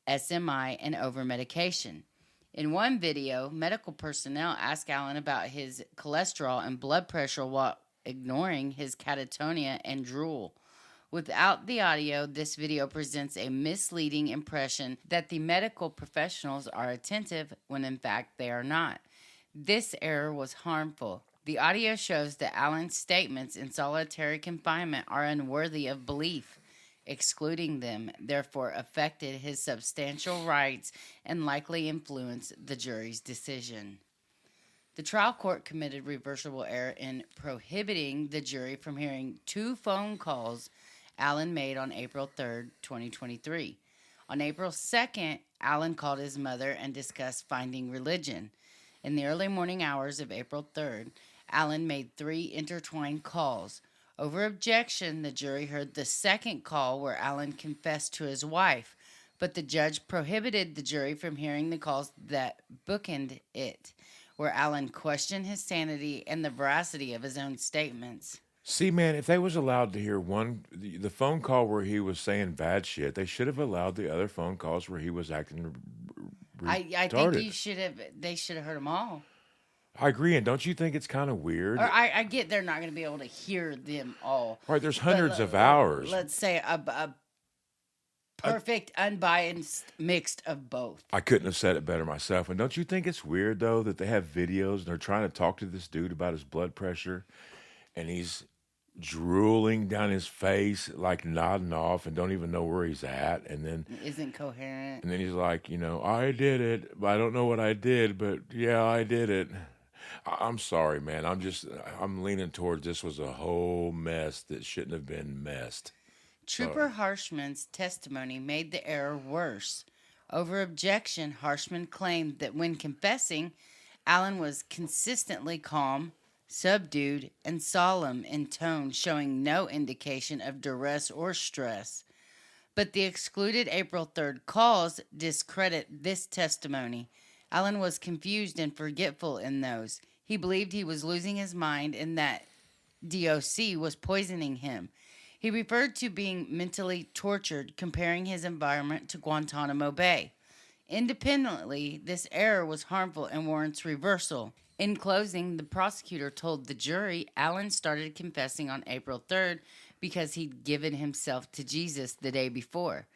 SMI and over-medication. In one video, medical personnel ask Allen about his cholesterol and blood pressure while ignoring his catatonia and drool. Without the audio, this video presents a misleading impression that the medical professionals are attentive when in fact they are not. This error was harmful. The audio shows that Allen's statements in solitary confinement are unworthy of belief. Excluding them, therefore, affected his substantial rights and likely influenced the jury's decision. The trial court committed reversible error in prohibiting the jury from hearing 2 phone calls Allen made on April 3rd, 2023. On April 2nd, Allen called his mother and discussed finding religion. In the early morning hours of April 3rd, Allen made 3 intertwined calls. Over objection, the jury heard the second call where Allen confessed to his wife, but the judge prohibited the jury from hearing the calls that bookended it, where Allen questioned his sanity and the veracity of his own statements. See, man, if they was allowed to hear the phone call where he was saying bad shit, they should have allowed the other phone calls where he was acting retarded. I think they should have heard them all. I agree, and don't you think it's kind of weird? Or I get they're not going to be able to hear them all. Right, there's hundreds of hours. Let's say a perfect, unbiased mix of both. I couldn't have said it better myself. And don't you think it's weird, though, that they have videos and they're trying to talk to this dude about his blood pressure, and he's drooling down his face, like nodding off and don't even know where he's at, and then isn't coherent. And then he's like, I did it, but I don't know what I did, but yeah, I did it. I'm sorry, man. I'm leaning towards this was a whole mess that shouldn't have been messed. Trooper Harshman's testimony made the error worse. Over objection, Harshman claimed that when confessing, Allen was consistently calm, subdued, and solemn in tone, showing no indication of duress or stress. But the excluded April 3rd calls discredit this testimony. Allen was confused and forgetful in those. He believed he was losing his mind and that DOC was poisoning him. He referred to being mentally tortured, comparing his environment to Guantanamo Bay. Independently, this error was harmful and warrants reversal. In closing, the prosecutor told the jury Allen started confessing on April 3rd because he'd given himself to Jesus the day before.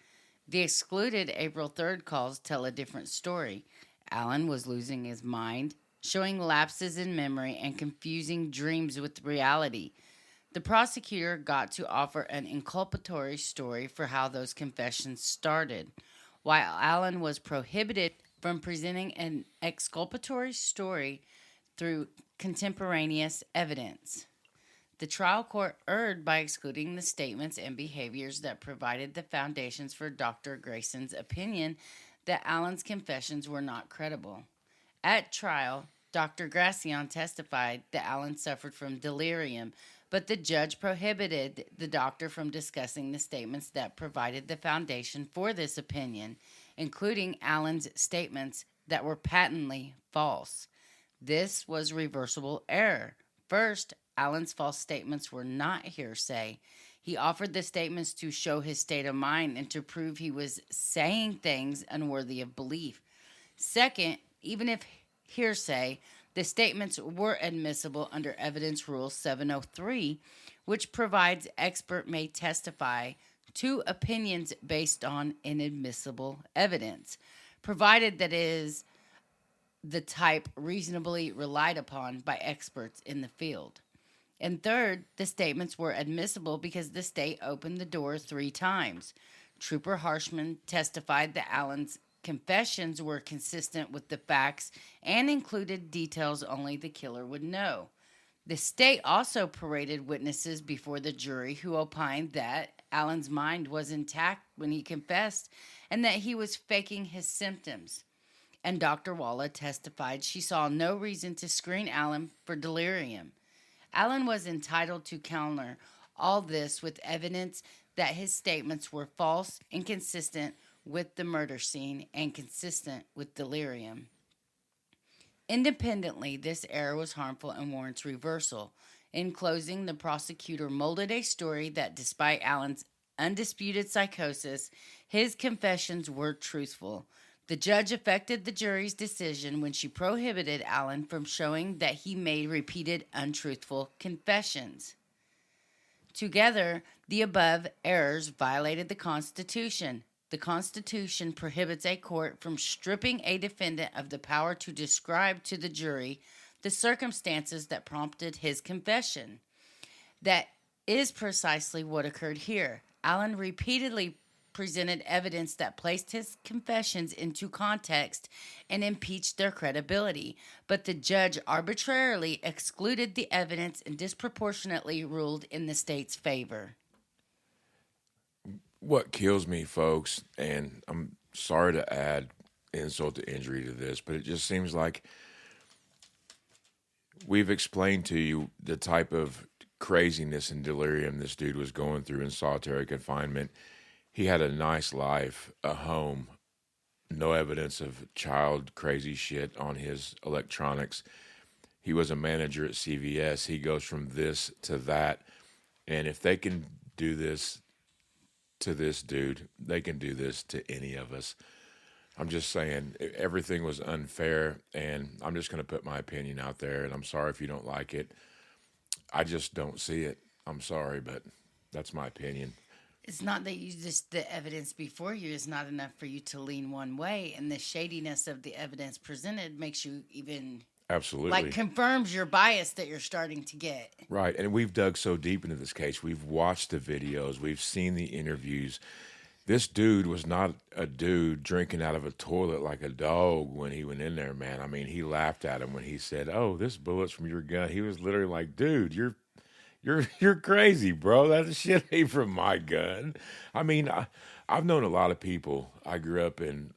The excluded April 3rd calls tell a different story. Allen was losing his mind, showing lapses in memory and confusing dreams with reality. The prosecutor got to offer an inculpatory story for how those confessions started, while Allen was prohibited from presenting an exculpatory story through contemporaneous evidence. The trial court erred by excluding the statements and behaviors that provided the foundations for Dr. Grayson's opinion that Allen's confessions were not credible. At trial, Dr. Gracian testified that Allen suffered from delirium, but the judge prohibited the doctor from discussing the statements that provided the foundation for this opinion, including Allen's statements that were patently false. This was reversible error. First, Allen's false statements were not hearsay. He offered the statements to show his state of mind and to prove he was saying things unworthy of belief. Second, even if hearsay, the statements were admissible under Evidence Rule 703, which provides expert may testify to opinions based on inadmissible evidence, provided that it is the type reasonably relied upon by experts in the field. And third, the statements were admissible because the state opened the door 3 times. Trooper Harshman testified that Allen's confessions were consistent with the facts and included details only the killer would know. The state also paraded witnesses before the jury who opined that Allen's mind was intact when he confessed and that he was faking his symptoms. And Dr. Walla testified she saw no reason to screen Allen for delirium. Allen was entitled to counter all this with evidence that his statements were false, inconsistent with the murder scene, and consistent with delirium. Independently, this error was harmful and warrants reversal. In closing, the prosecutor molded a story that despite Allen's undisputed psychosis, his confessions were truthful. The judge affected the jury's decision when she prohibited Allen from showing that he made repeated untruthful confessions. Together, the above errors violated the Constitution. The Constitution prohibits a court from stripping a defendant of the power to describe to the jury the circumstances that prompted his confession. That is precisely what occurred here. Allen repeatedly presented evidence that placed his confessions into context and impeached their credibility, but the judge arbitrarily excluded the evidence and disproportionately ruled in the state's favor. What kills me, folks, and I'm sorry to add insult to injury to this, but it just seems like we've explained to you the type of craziness and delirium this dude was going through in solitary confinement. He had a nice life, a home, no evidence of child crazy shit on his electronics. He was a manager at CVS. He goes from this to that. And if they can do this to this dude, they can do this to any of us. I'm just saying everything was unfair, and I'm just going to put my opinion out there, and I'm sorry if you don't like it. I just don't see it. I'm sorry, but that's my opinion. It's not that the evidence before you is not enough for you to lean one way, and the shadiness of the evidence presented makes you even absolutely confirms your bias that you're starting to get. Right, and we've dug so deep into this case. We've watched the videos. We've seen the interviews. This dude was not a dude drinking out of a toilet like a dog when he went in there, man. I mean, he laughed at him when he said, "Oh, this bullet's from your gun." He was literally like, "Dude, you're crazy, bro. That shit ain't from my gun." I mean, I've known a lot of people. I grew up in,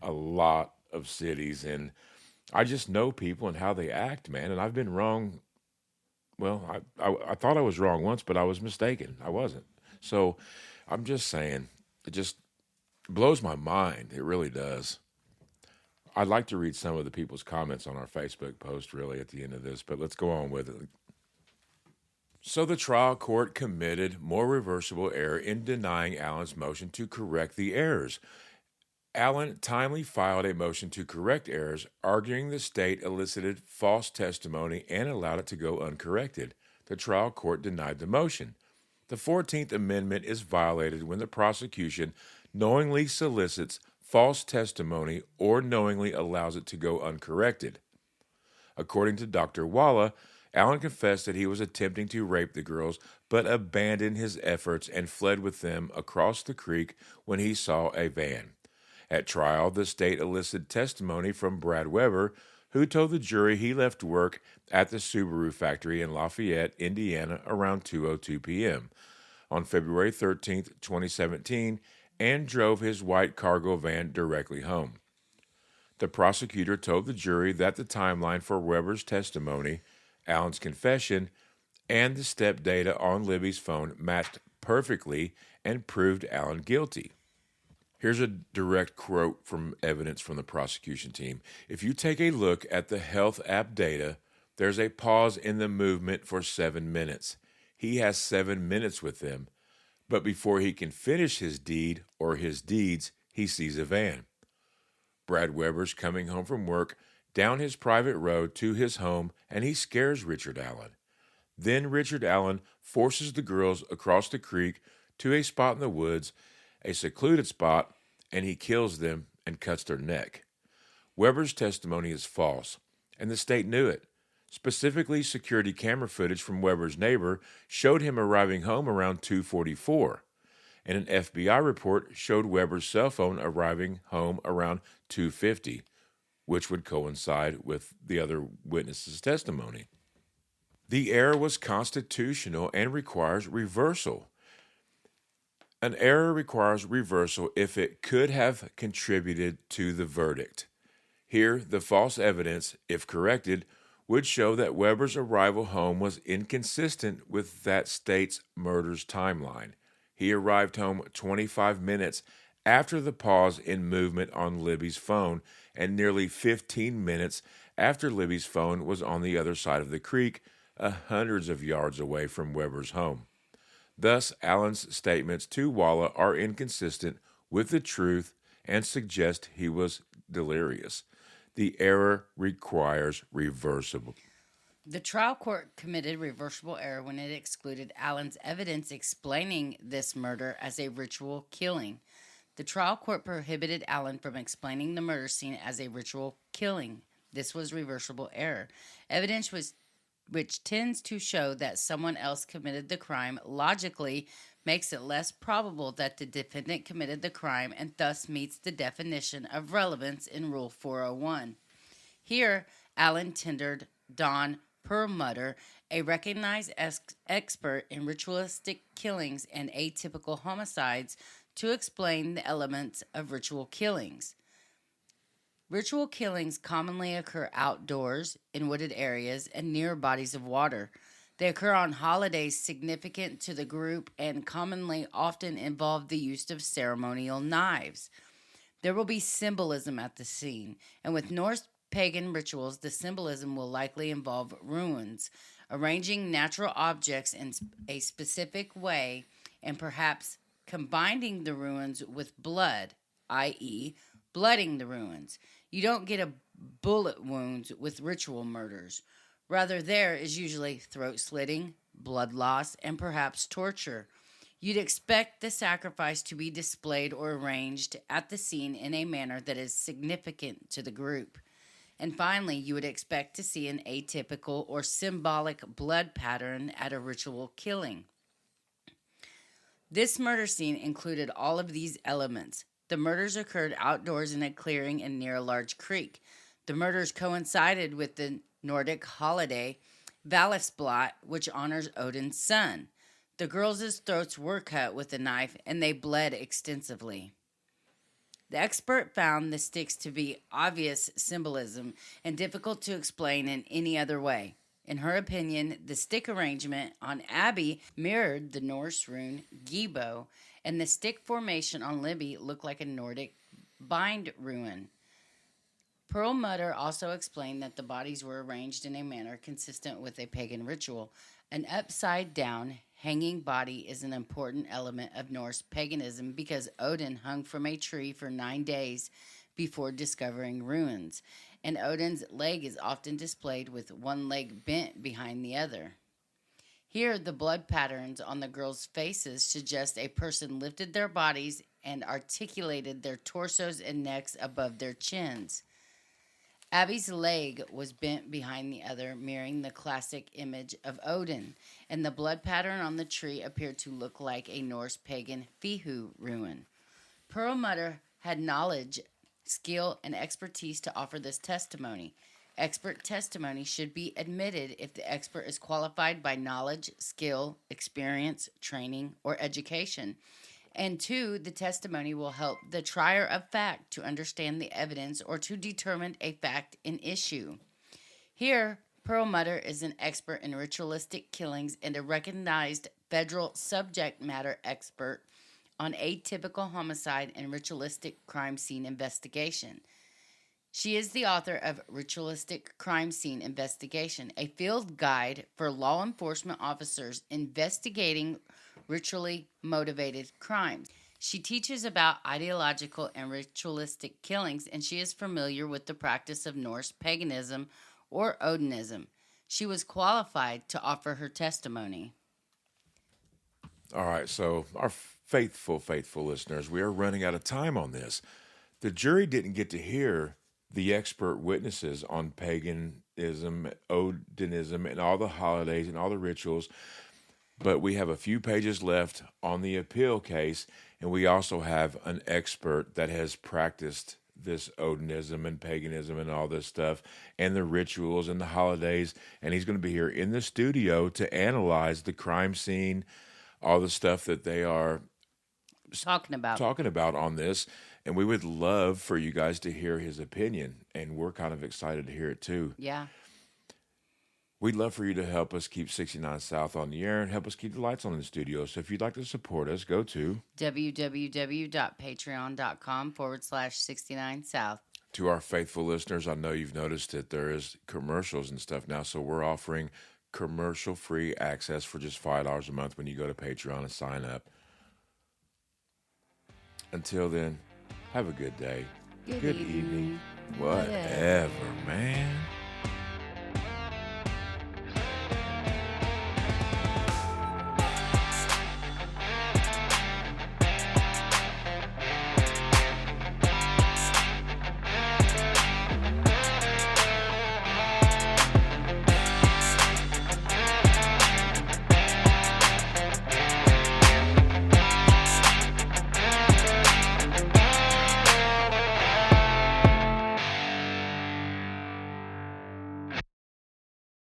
a lot of cities, and I just know people and how they act, man. And I've been wrong. Well, I thought I was wrong once, but I was mistaken. I wasn't. So I'm just saying, it just blows my mind. It really does. I'd like to read some of the people's comments on our Facebook post, really, at the end of this, but let's go on with it. So the trial court committed more reversible error in denying Allen's motion to correct the errors. Allen timely filed a motion to correct errors, arguing the state elicited false testimony and allowed it to go uncorrected. The trial court denied the motion. The 14th Amendment is violated when the prosecution knowingly solicits false testimony or knowingly allows it to go uncorrected. According to Dr. Walla, Allen confessed that he was attempting to rape the girls, but abandoned his efforts and fled with them across the creek when he saw a van. At trial, the state elicited testimony from Brad Weber, who told the jury he left work at the Subaru factory in Lafayette, Indiana around 2:02 p.m. on February 13th, 2017, and drove his white cargo van directly home. The prosecutor told the jury that the timeline for Weber's testimony, Allen's confession, and the step data on Libby's phone matched perfectly and proved Allen guilty. Here's a direct quote from evidence from the prosecution team. If you take a look at the health app data, there's a pause in the movement for 7 minutes. He has 7 minutes with them, but before he can finish his deed or his deeds, he sees a van. Brad Weber's coming home from work down his private road to his home, and he scares Richard Allen. Then Richard Allen forces the girls across the creek to a spot in the woods, a secluded spot, and he kills them and cuts their neck. Weber's testimony is false, and the state knew it. Specifically, security camera footage from Weber's neighbor showed him arriving home around 2:44, and an FBI report showed Weber's cell phone arriving home around 2:50, which would coincide with the other witnesses' testimony. The error was constitutional and requires reversal. An error requires reversal if it could have contributed to the verdict. Here, the false evidence, if corrected, would show that Weber's arrival home was inconsistent with that state's murder's timeline. He arrived home 25 minutes after the pause in movement on Libby's phone and nearly 15 minutes after Libby's phone was on the other side of the creek, hundreds of yards away from Weber's home. Thus, Allen's statements to Walla are inconsistent with the truth and suggest he was delirious. The error requires reversible. The trial court committed reversible error when it excluded Allen's evidence explaining this murder as a ritual killing. The trial court prohibited Allen from explaining the murder scene as a ritual killing. This was reversible error. Evidence which tends to show that someone else committed the crime logically makes it less probable that the defendant committed the crime and thus meets the definition of relevance in Rule 401. Here, Allen tendered Don Perlmutter, a recognized expert in ritualistic killings and atypical homicides, to explain the elements of ritual killings. Ritual killings commonly occur outdoors, in wooded areas, and near bodies of water. They occur on holidays significant to the group and commonly often involve the use of ceremonial knives. There will be symbolism at the scene, and with Norse pagan rituals, the symbolism will likely involve ruins, arranging natural objects in a specific way, and perhaps combining the ruins with blood, i.e., blooding the ruins. You don't get a bullet wounds with ritual murders. Rather, there is usually throat slitting, blood loss, and perhaps torture. You'd expect the sacrifice to be displayed or arranged at the scene in a manner that is significant to the group. And finally, you would expect to see an atypical or symbolic blood pattern at a ritual killing. This murder scene included all of these elements. The murders occurred outdoors in a clearing and near a large creek. The murders coincided with the Nordic holiday Valifsblot, which honors Odin's son. The girls' throats were cut with a knife, and they bled extensively. The expert found the sticks to be obvious symbolism and difficult to explain in any other way. In her opinion, the stick arrangement on Abby mirrored the Norse rune Gibo, and the stick formation on Libby looked like a Nordic bind rune. Perlmutter also explained that the bodies were arranged in a manner consistent with a pagan ritual. An upside-down, hanging body is an important element of Norse paganism because Odin hung from a tree for 9 days before discovering ruins, and Odin's leg is often displayed with one leg bent behind the other. Here, the blood patterns on the girls' faces suggest a person lifted their bodies and articulated their torsos and necks above their chins. Abby's leg was bent behind the other, mirroring the classic image of Odin, and the blood pattern on the tree appeared to look like a Norse pagan Fihu rune. Perlmutter had knowledge, skill, and expertise to offer this testimony. Expert testimony should be admitted if the expert is qualified by knowledge, skill, experience, training, or education. And two, the testimony will help the trier of fact to understand the evidence or to determine a fact in issue. Here, Perlmutter is an expert in ritualistic killings and a recognized federal subject matter expert on atypical homicide and ritualistic crime scene investigation. She is the author of Ritualistic Crime Scene Investigation, a field guide for law enforcement officers investigating ritually motivated crimes. She teaches about ideological and ritualistic killings, and she is familiar with the practice of Norse paganism or Odinism. She was qualified to offer her testimony. All right, so our faithful listeners, we are running out of time on this. The jury didn't get to hear the expert witnesses on paganism, Odinism, and all the holidays and all the rituals, but we have a few pages left on the appeal case, and we also have an expert that has practiced this Odinism and paganism and all this stuff, and the rituals and the holidays, and he's going to be here in the studio to analyze the crime scene, all the stuff that they are talking about on this, and we would love for you guys to hear his opinion, and we're kind of excited to hear it too. Yeah. We'd love for you to help us keep 69 South on the air and help us keep the lights on in the studio. So if you'd like to support us, go to www.patreon.com/69South. To our faithful listeners, I know you've noticed that there is commercials and stuff now, so we're offering commercial-free access for just $5 a month when you go to Patreon and sign up. Until then, have a good day. Good evening. Whatever, man.